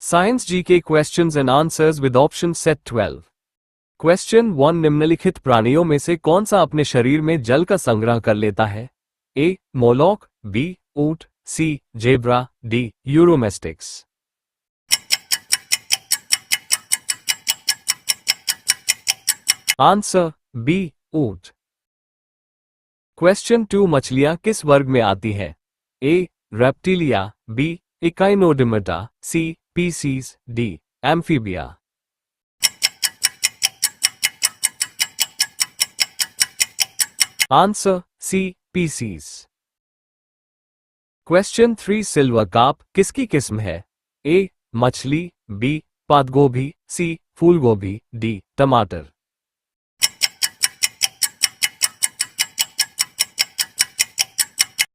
Science GK questions and answers with option set 12। Question 1, निम्नलिखित प्राणियों में से कौन सा अपने शरीर में जल का संग्रह कर लेता है? ए मोलॉक, बी ऊंट, C zebra, D uromastyx. Answer B ऊंट। क्वेश्चन 2, मछलियां किस वर्ग में आती है? A reptilia, B echinodermata, C pisces, D amphibia. Answer C pisces. Question 3, silver carp किसकी किस्म है? ए मछली, बी पातगोभी, सी फूलगोभी, डी टमाटर।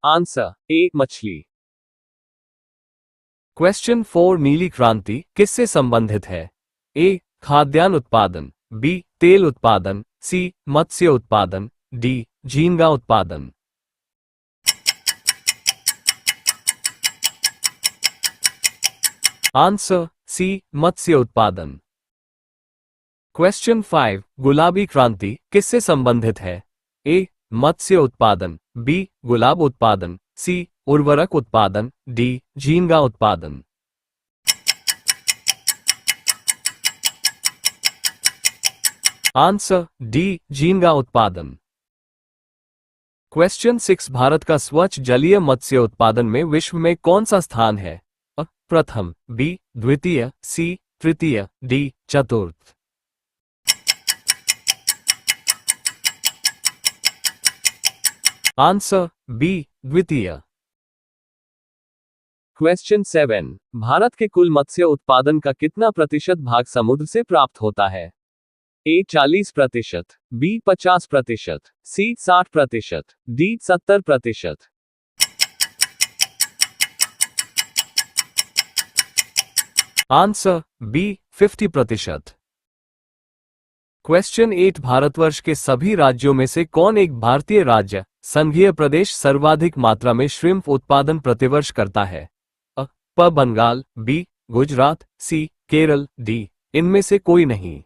आंसर ए मछली। क्वेश्चन 4, नीली क्रांति किससे संबंधित है? ए खाद्यान्न उत्पादन, बी तेल उत्पादन, सी मत्स्य उत्पादन, डी झींगा उत्पादन। आंसर सी मत्स्य उत्पादन। क्वेश्चन 5, गुलाबी क्रांति किससे संबंधित है? ए मत्स्य उत्पादन, बी गुलाब उत्पादन, सी उर्वरक उत्पादन, डी झींगा उत्पादन। आंसर डी झींगा उत्पादन। क्वेश्चन 6, भारत का स्वच्छ जलीय मत्स्य उत्पादन में विश्व में कौन सा स्थान है? अ प्रथम, बी द्वितीय, सी तृतीय, डी चतुर्थ। आंसर बी द्वितीय। क्वेश्चन 7, भारत के कुल मत्स्य उत्पादन का कितना प्रतिशत भाग समुद्र से प्राप्त होता है? A 40%, B 50%, C 60%, D 70%। Answer B 50%। Question 8, भारतवर्ष के सभी राज्यों में से कौन एक भारतीय राज्य संघीय प्रदेश सर्वाधिक मात्रा में श्रिम्प उत्पादन प्रतिवर्ष करता है? प Bengal, B Gujarat, C Kerala, D इनमें से कोई नहीं।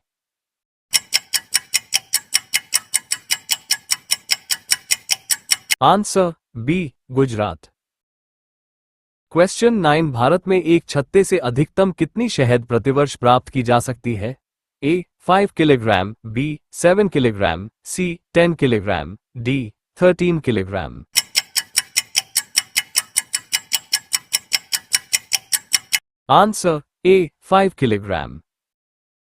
Answer B Gujarat. Question 9, Bharat में एक छत्ते से अधिकतम कितनी शहद प्रतिवर्ष प्राप्त की जा सकती है? A 5 kilogram, B 7 kilogram, C 10 kilogram, D 13 kilogram. Answer A 5 kilogram.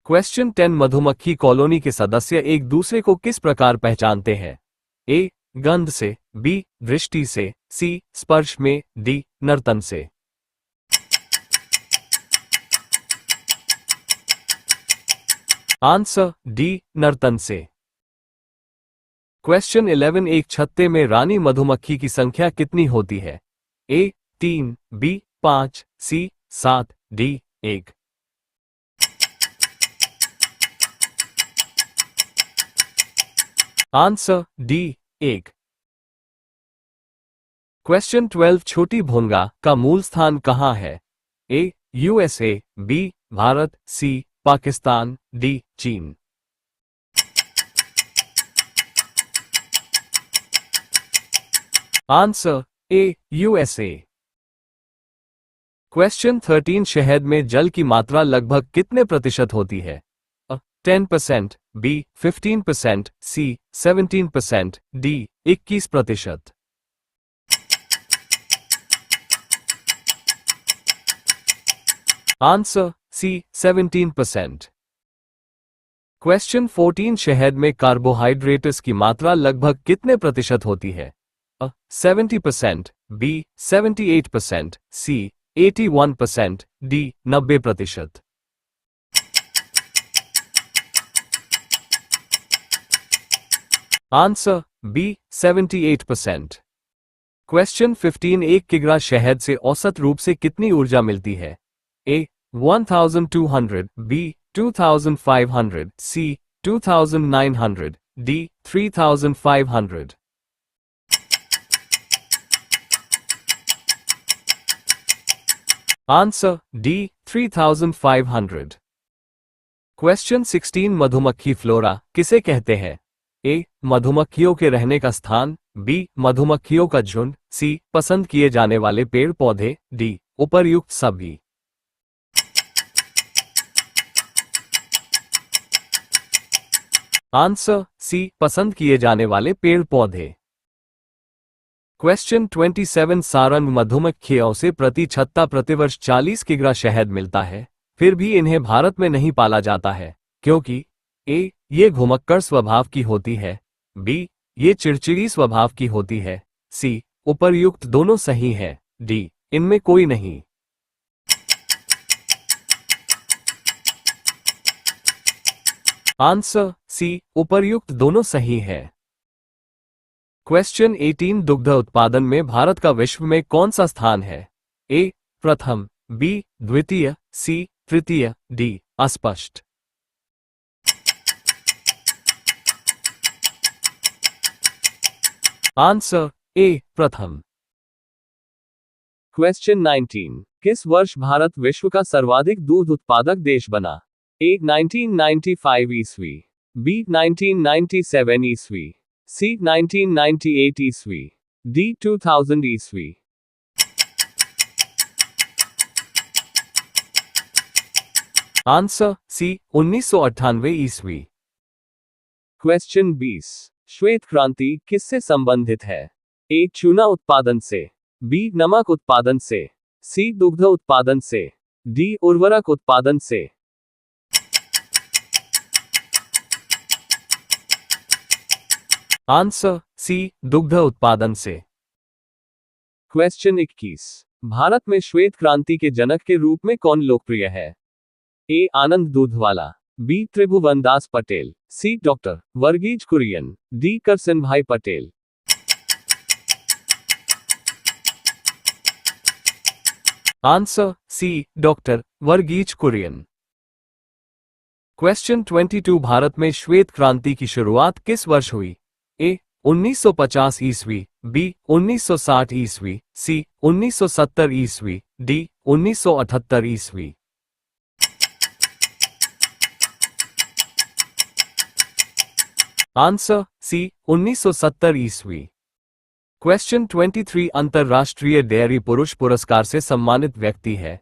Question 10, मधुमक्खी कॉलोनी के सदस्य एक दूसरे को किस प्रकार पहचानते हैं? ए गंध से, बी दृष्टि से, सी स्पर्श में, डी नर्तन से। आंसर डी नर्तन से। क्वेश्चन 11, एक छत्ते में रानी मधुमक्खी की संख्या कितनी होती है? A 3, B 5, C 7, D 1। Answer D 1। Question 12, छोटी भोंगा का मूल स्थान कहां है? A USA, B Bharat, C Pakistan, D चीन। Answer A USA. क्वेश्चन 13, शहद में जल की मात्रा लगभग कितने प्रतिशत होती है? 10%, B 15%, C 17%, D 21%। Answer C 17%। Question 14, शहद में कार्बोहाइड्रेट्स की मात्रा लगभग कितने प्रतिशत होती है? 70%, B 78%, C 81%, D 90%। Answer B 78%। Question 15, 1 किग्रा शहद से औसत रूप से कितनी ऊर्जा मिलती है? ए 1200, बी 2500, सी 2900, डी 3500। Answer D 3500। क्वेश्चन 16 मधुमक्खी फ्लोरा किसे कहते हैं? ए मधुमक्खियों के रहने का स्थान, बी मधुमक्खियों का झुंड, सी पसंद किए जाने वाले पेड़ पौधे, डी उपर्युक्त सभी। आंसर सी पसंद किए जाने वाले पेड़ पौधे। क्वेश्चन 27 सारंग मधुमक्खियों से प्रति छत्ता प्रतिवर्ष 40 किग्रा शहद मिलता है, फिर भी इन्हें भारत में नहीं पाला जाता है, क्योंकि ए ये घुमक्कड़ स्वभाव की होती है, बी ये चिड़चिड़ी स्वभाव की होती है, सी उपर्युक्त दोनों सही है, डी इनमें कोई नहीं। आंसर सी उपर्युक्त दोनों सही है। क्वेश्चन 18 दुग्ध उत्पादन में भारत का विश्व में कौन सा स्थान है? ए प्रथम, बी द्वितीय, सी तृतीय, डी अस्पष्ट। आंसर ए प्रथम। क्वेश्चन 19 किस वर्ष भारत विश्व का सर्वाधिक दूध उत्पादक देश बना? ए 1995 ईस्वी, बी 1997 ईस्वी, सी 1998 ईस्वी, डी 2000 ईस्वी। आंसर सी 1998 ईस्वी। क्वेश्चन 20 श्वेत क्रांति किससे संबंधित है? ए चूना उत्पादन से, बी नमक उत्पादन से, सी दुग्ध उत्पादन से, डी उर्वरक उत्पादन से। आंसर सी दुग्ध उत्पादन से। क्वेश्चन 21 भारत में श्वेत क्रांति के जनक के रूप में कौन लोकप्रिय है? ए आनंद दूधवाला, B Tribhuvan Das Patel, C doctor Verghese Kurien, D Karsan Bhai Patel. Answer C doctor Verghese Kurien. Question 22 Bharat में श्वेत क्रांति की शुरुआत किस वर्ष हुई? ए 1950 ईस्वी, बी 1960 ईस्वी, सी 1970 ईस्वी, डी 1978 ईस्वी। आंसर सी 1970 ईस्वी। क्वेश्चन 23 अंतर्राष्ट्रीय डेयरी पुरुष पुरस्कार से सम्मानित व्यक्ति है?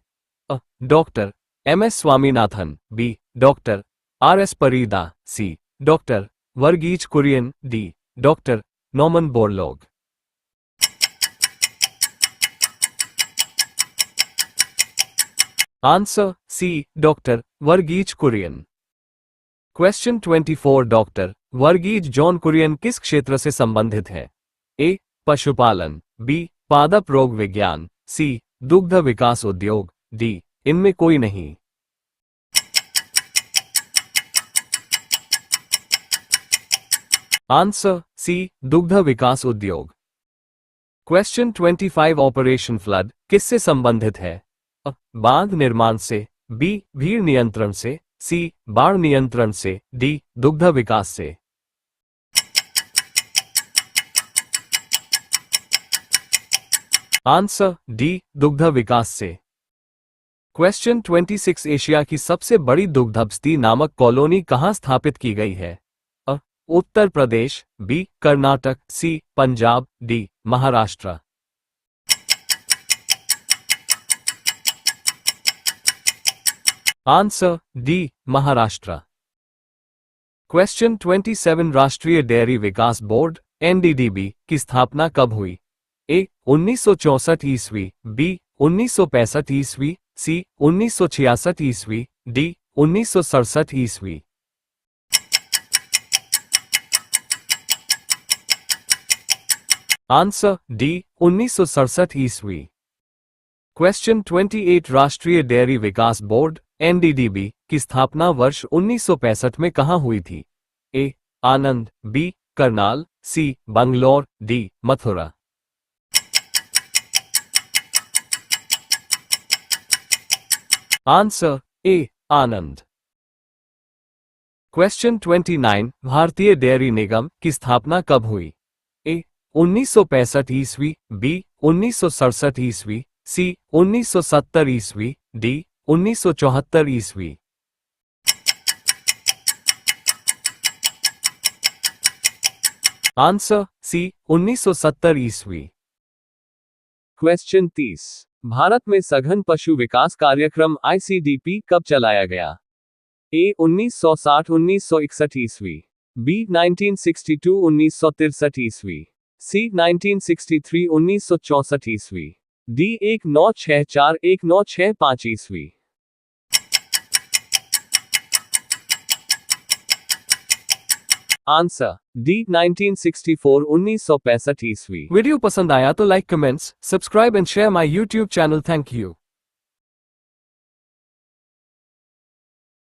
Doctor M S Swaminathan, B doctor R S Parida, C doctor Verghese Kurien, D doctor नॉमन Borlaug. Answer C doctor Verghese Kurien. Question 24 doctor Varghese John Kurien किस क्षेत्र से संबंधित है? ए पशुपालन, बी पादप रोग विज्ञान, सी दुग्ध विकास उद्योग, डी इनमें कोई नहीं। आंसर सी दुग्ध विकास उद्योग। क्वेश्चन 25 ऑपरेशन फ्लड किससे संबंधित है? बांध निर्माण से, बी भीड़ नियंत्रण से, सी बाढ़ नियंत्रण से, डी दुग्ध विकास से। आंसर डी दुग्ध विकास से। क्वेश्चन 26 एशिया की सबसे बड़ी दुग्धबस्ती नामक कॉलोनी कहां स्थापित की गई है? Uttar Pradesh, B Karnataka, C Punjab, D Maharashtra. Answer D Maharashtra. Question 27 राष्ट्रीय डेयरी विकास बोर्ड एनडीडीबी की स्थापना कब हुई? ए 1964 ईस्वी, बी 1965 ईस्वी, सी 1966 ईस्वी, डी 1967 ईस्वी। आंसर डी 1967 ईस्वी। क्वेश्चन 28 राष्ट्रीय डेयरी विकास बोर्ड एनडीडीबी की स्थापना वर्ष 1965 में कहां हुई थी? A Anand, B Karnal, C Bangalore, D Mathura. Answer A Anand. Question 29 भारतीय डेयरी निगम की स्थापना कब हुई? ए 1965 ईस्वी, बी 1967 ईस्वी, सी 1970 ईस्वी, डी 1974 ईस्वी। आंसर सी 1970 ईस्वी। क्वेश्चन 30। भारत में सघन पशु विकास कार्यक्रम आईसीडीपी कब चलाया गया? ए 1960-1961 ईस्वी, बी 1962-1963 ईस्वी, सी 1963-1964 ईस्वी, डी 1964-1965 ईस्वी। आंसर डी 1964-1965 ईस्वी। वीडियो पसंद आया तो like, comments, subscribe and share my YouTube channel. Thank you.